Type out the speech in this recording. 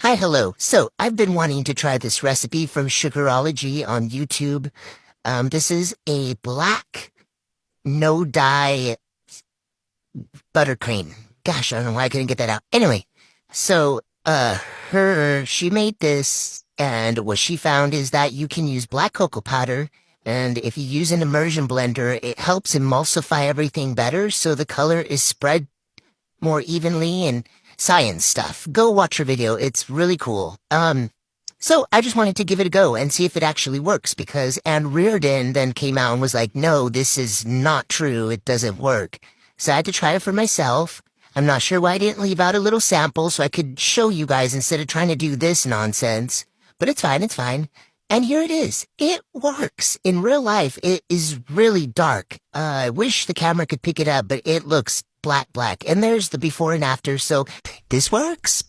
Hi, hello. So, I've been wanting to try this recipe from Sugarology on YouTube. This is a black, no-dye buttercream. Gosh, I don't know why I couldn't get that out. Anyway, so, she made this, and what she found is that you can use black cocoa powder, and if you use an immersion blender, it helps emulsify everything better, so the color is spread more evenly and science stuff. Go watch her video. It's really cool. So I just wanted to give it a go and see if it actually works because Ann Reardon then came out and was like, no, this is not true. It doesn't work. So I had to try it for myself. I'm not sure why I didn't leave out a little sample so I could show you guys instead of trying to do this nonsense. But it's fine, it's fine. And here it is. It works. In real life, it is really dark. I wish the camera could pick it up, but it looks black. And there's the before and after, so this works.